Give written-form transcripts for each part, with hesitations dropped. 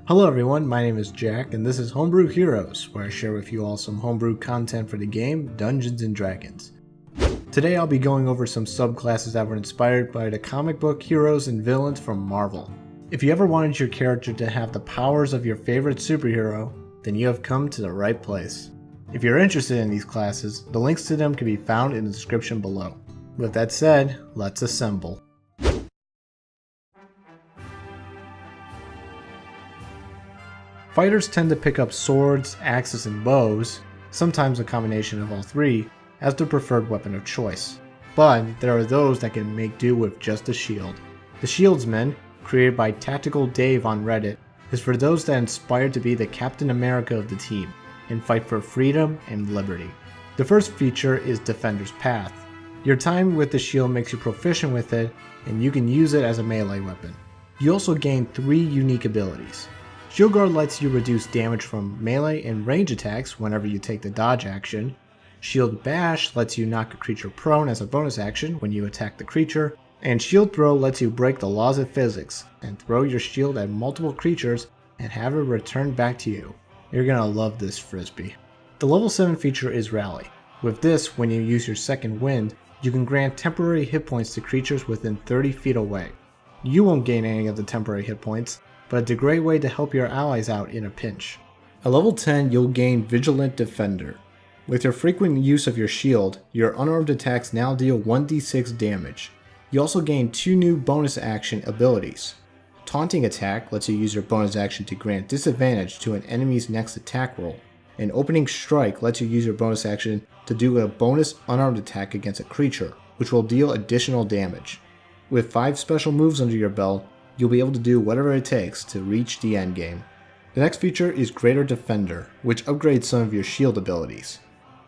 Hello everyone, my name is Jack, and this is Homebrew Heroes, where I share with you all some homebrew content for the game Dungeons & Dragons. Today I'll be going over some subclasses that were inspired by the comic book heroes and villains from Marvel. If you ever wanted your character to have the powers of your favorite superhero, then you have come to the right place. If you're interested in these classes, the links to them can be found in the description below. With that said, let's assemble. Fighters tend to pick up swords, axes, and bows, sometimes a combination of all three, as their preferred weapon of choice. But there are those that can make do with just a shield. The Shieldsman, created by TacticalDave on Reddit, is for those that aspire to be the Captain America of the team and fight for freedom and liberty. The first feature is Defender's Path. Your time with the shield makes you proficient with it, and you can use it as a melee weapon. You also gain 3 unique abilities. Shield Guard lets you reduce damage from melee and range attacks whenever you take the dodge action. Shield Bash lets you knock a creature prone as a bonus action when you attack the creature. And Shield Throw lets you break the laws of physics and throw your shield at multiple creatures and have it return back to you. You're gonna love this frisbee. The level 7 feature is Rally. With this, when you use your second wind, you can grant temporary hit points to creatures within 30 feet away. You won't gain any of the temporary hit points, but it's a great way to help your allies out in a pinch. At level 10, you'll gain Vigilant Defender. With your frequent use of your shield, your unarmed attacks now deal 1d6 damage. You also gain 2 new bonus action abilities. Taunting Attack lets you use your bonus action to grant disadvantage to an enemy's next attack roll. And Opening Strike lets you use your bonus action to do a bonus unarmed attack against a creature, which will deal additional damage. With 5 special moves under your belt, you'll be able to do whatever it takes to reach the endgame. The next feature is Greater Defender, which upgrades some of your shield abilities.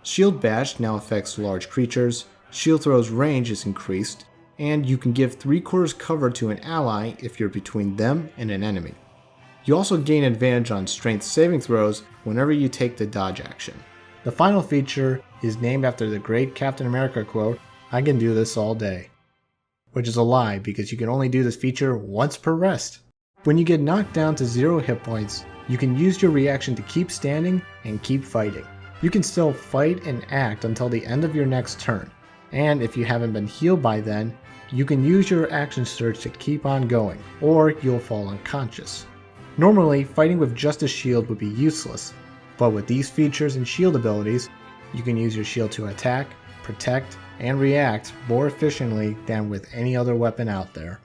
Shield Bash now affects large creatures, Shield Throw's range is increased, and you can give 3/4 cover to an ally if you're between them and an enemy. You also gain advantage on strength saving throws whenever you take the dodge action. The final feature is named after the great Captain America quote, "I can do this all day." Which is a lie, because you can only do this feature once per rest. When you get knocked down to 0 hit points, you can use your reaction to keep standing and keep fighting. You can still fight and act until the end of your next turn, and if you haven't been healed by then, you can use your action surge to keep on going, or you'll fall unconscious. Normally, fighting with just a shield would be useless, but with these features and shield abilities, you can use your shield to attack, protect, and react more efficiently than with any other weapon out there.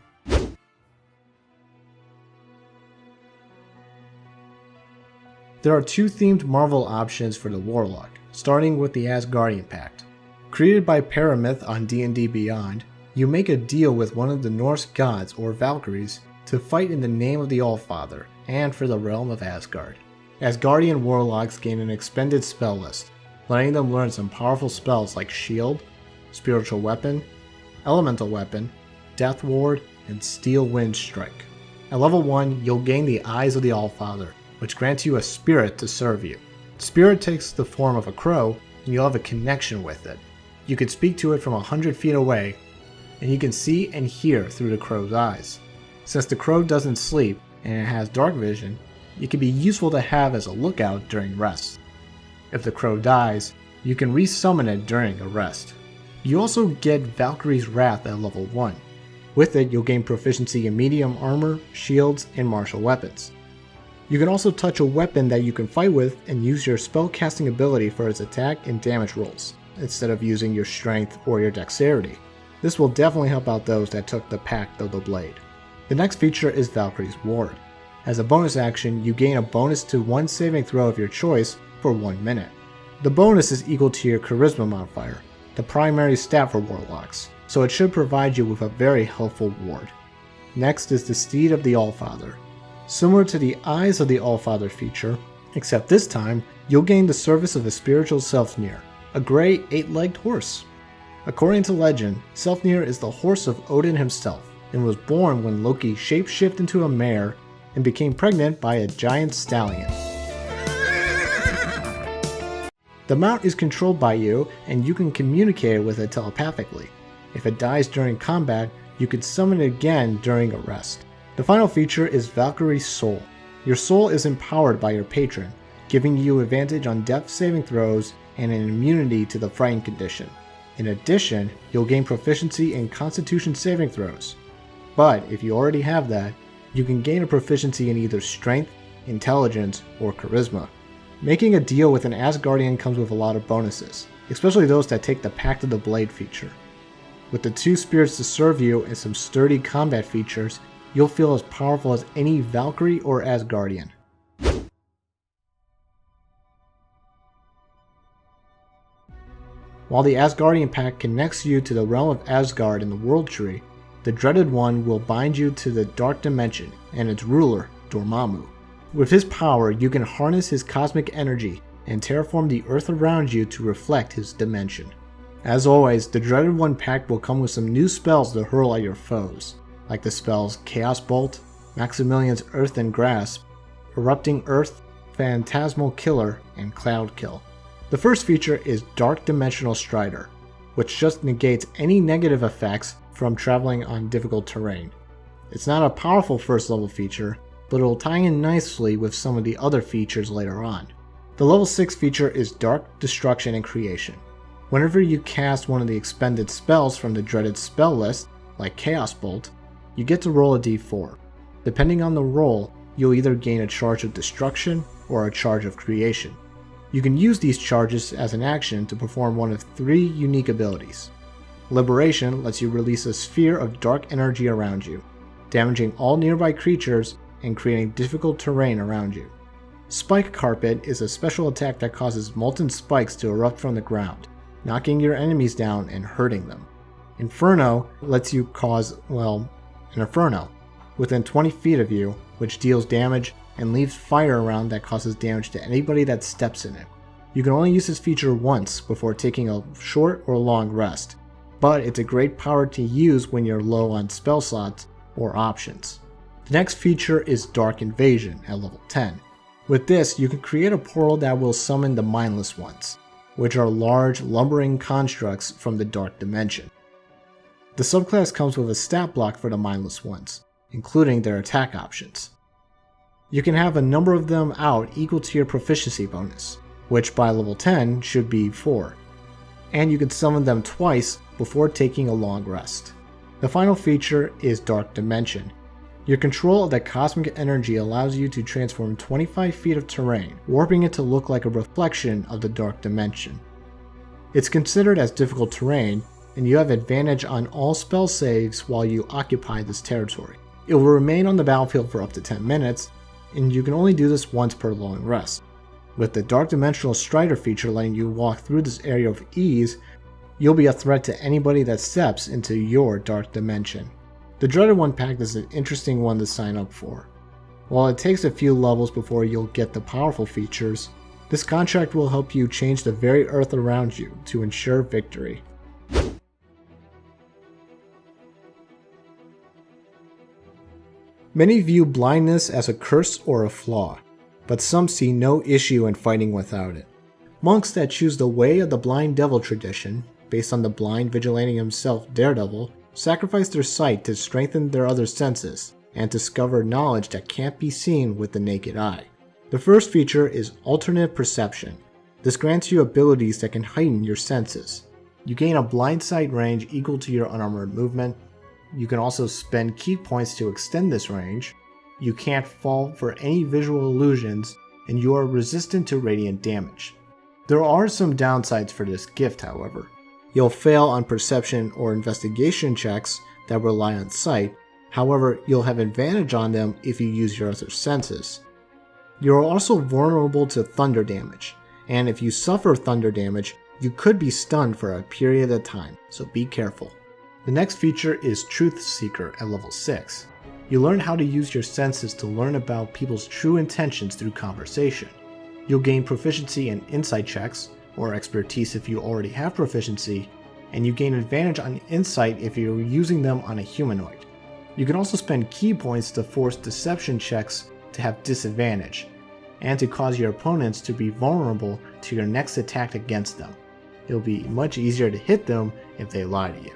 There are 2 themed Marvel options for the Warlock, starting with the Asgardian Pact. Created by Paramyth on DNDBeyond, you make a deal with one of the Norse gods or Valkyries to fight in the name of the Allfather and for the realm of Asgard. Asgardian Warlocks gain an expended spell list, letting them learn some powerful spells like Shield, Spiritual Weapon, Elemental Weapon, Death Ward, and Steel Wind Strike. At level 1, you'll gain the Eyes of the Allfather, which grants you a spirit to serve you. Spirit takes the form of a crow, and you'll have a connection with it. You can speak to it from 100 feet away, and you can see and hear through the crow's eyes. Since the crow doesn't sleep, and it has dark vision, it can be useful to have as a lookout during rest. If the crow dies, you can resummon it during a rest. You also get Valkyrie's Wrath at level 1. With it, you'll gain proficiency in medium armor, shields, and martial weapons. You can also touch a weapon that you can fight with and use your spellcasting ability for its attack and damage rolls, instead of using your strength or your dexterity. This will definitely help out those that took the Pact of the Blade. The next feature is Valkyrie's Ward. As a bonus action, you gain a bonus to 1 saving throw of your choice for 1 minute. The bonus is equal to your Charisma modifier, the primary stat for Warlocks, so it should provide you with a very helpful ward. Next is the Steed of the Allfather. Similar to the Eyes of the Allfather feature, except this time, you'll gain the service of a spiritual Selfnir, a grey 8-legged horse. According to legend, Selfnir is the horse of Odin himself, and was born when Loki shapeshifted into a mare and became pregnant by a giant stallion. The mount is controlled by you, and you can communicate with it telepathically. If it dies during combat, you can summon it again during a rest. The final feature is Valkyrie's Soul. Your soul is empowered by your patron, giving you advantage on death saving throws and an immunity to the frighten condition. In addition, you'll gain proficiency in constitution saving throws. But if you already have that, you can gain a proficiency in either strength, intelligence, or charisma. Making a deal with an Asgardian comes with a lot of bonuses, especially those that take the Pact of the Blade feature. With the 2 spirits to serve you and some sturdy combat features, you'll feel as powerful as any Valkyrie or Asgardian. While the Asgardian Pact connects you to the realm of Asgard in the World Tree, the Dreaded One will bind you to the Dark Dimension and its ruler, Dormammu. With his power, you can harness his cosmic energy and terraform the earth around you to reflect his dimension. As always, the Dreaded One Pact will come with some new spells to hurl at your foes, like the spells Chaos Bolt, Maximilian's Earthen Grasp, Erupting Earth, Phantasmal Killer, and Cloud Kill. The first feature is Dark Dimensional Strider, which just negates any negative effects from traveling on difficult terrain. It's not a powerful first level feature, but it'll tie in nicely with some of the other features later on. The level 6 feature is Dark Destruction and Creation. Whenever you cast one of the expended spells from the dreaded spell list, like Chaos Bolt, you get to roll a d4. Depending on the roll, you'll either gain a charge of destruction or a charge of creation. You can use these charges as an action to perform one of 3 unique abilities. Liberation lets you release a sphere of dark energy around you, damaging all nearby creatures and creating difficult terrain around you. Spike Carpet is a special attack that causes molten spikes to erupt from the ground, knocking your enemies down and hurting them. Inferno lets you cause, an inferno within 20 feet of you, which deals damage and leaves fire around that causes damage to anybody that steps in it. You can only use this feature once before taking a short or long rest, but it's a great power to use when you're low on spell slots or options. The next feature is Dark Invasion at level 10. With this, you can create a portal that will summon the Mindless Ones, which are large, lumbering constructs from the Dark Dimension. The subclass comes with a stat block for the Mindless Ones, including their attack options. You can have a number of them out equal to your proficiency bonus, which by level 10 should be 4, and you can summon them twice before taking a long rest. The final feature is Dark Dimension. Your control of that cosmic energy allows you to transform 25 feet of terrain, warping it to look like a reflection of the Dark Dimension. It's considered as difficult terrain, and you have advantage on all spell saves while you occupy this territory. It will remain on the battlefield for up to 10 minutes, and you can only do this once per long rest. With the Dark Dimensional Strider feature letting you walk through this area with ease, you'll be a threat to anybody that steps into your Dark Dimension. The Dreaded One Pact is an interesting one to sign up for. While it takes a few levels before you'll get the powerful features, this contract will help you change the very earth around you to ensure victory. Many view blindness as a curse or a flaw, but some see no issue in fighting without it. Monks that choose the way of the Blind Devil tradition, based on the blind vigilante himself, Daredevil, sacrifice their sight to strengthen their other senses and discover knowledge that can't be seen with the naked eye. The first feature is Alternate Perception. This grants you abilities that can heighten your senses. You gain a blind sight range equal to your unarmored movement. You can also spend key points to extend this range. You can't fall for any visual illusions, and you are resistant to radiant damage. There are some downsides for this gift, however. You'll fail on perception or investigation checks that rely on sight, however, you'll have advantage on them if you use your other senses. You're also vulnerable to thunder damage, and if you suffer thunder damage, you could be stunned for a period of time, so be careful. The next feature is Truth Seeker at level 6. You learn how to use your senses to learn about people's true intentions through conversation. You'll gain proficiency in insight checks, or expertise if you already have proficiency, and you gain advantage on insight if you're using them on a humanoid. You can also spend key points to force deception checks to have disadvantage, and to cause your opponents to be vulnerable to your next attack against them. It'll be much easier to hit them if they lie to you.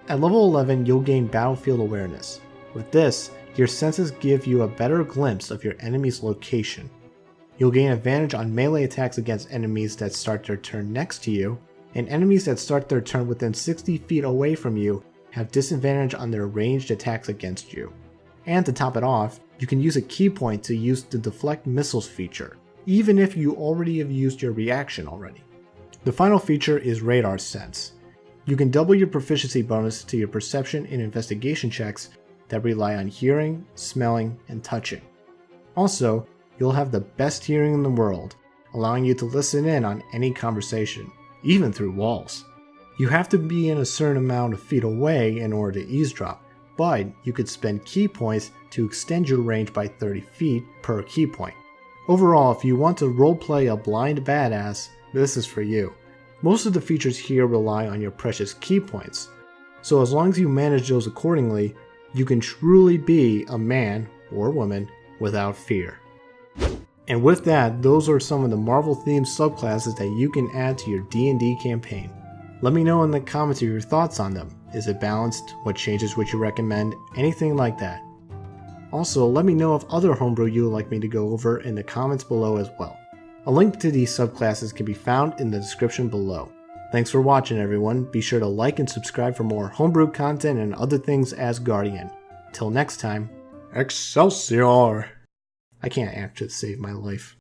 At level 11, you'll gain Battlefield Awareness. With this, Your senses give you a better glimpse of your enemy's location. You'll gain advantage on melee attacks against enemies that start their turn next to you, and enemies that start their turn within 60 feet away from you have disadvantage on their ranged attacks against you. And to top it off, you can use a key point to use the deflect missiles feature, even if you already have used your reaction already. The final feature is radar sense. You can double your proficiency bonus to your perception and investigation checks that rely on hearing, smelling, and touching. Also, you'll have the best hearing in the world, allowing you to listen in on any conversation, even through walls. You have to be in a certain amount of feet away in order to eavesdrop, but you could spend key points to extend your range by 30 feet per key point. Overall, if you want to roleplay a blind badass, this is for you. Most of the features here rely on your precious key points, so as long as you manage those accordingly, you can truly be a man or woman without fear. And with that, those are some of the Marvel-themed subclasses that you can add to your D&D campaign. Let me know in the comments your thoughts on them. Is it balanced? What changes would you recommend? Anything like that. Also, let me know of other homebrew you would like me to go over in the comments below as well. A link to these subclasses can be found in the description below. Thanks for watching everyone, be sure to like and subscribe for more homebrew content and other things Asgardian. Till next time, Excelsior! I can't actually save my life.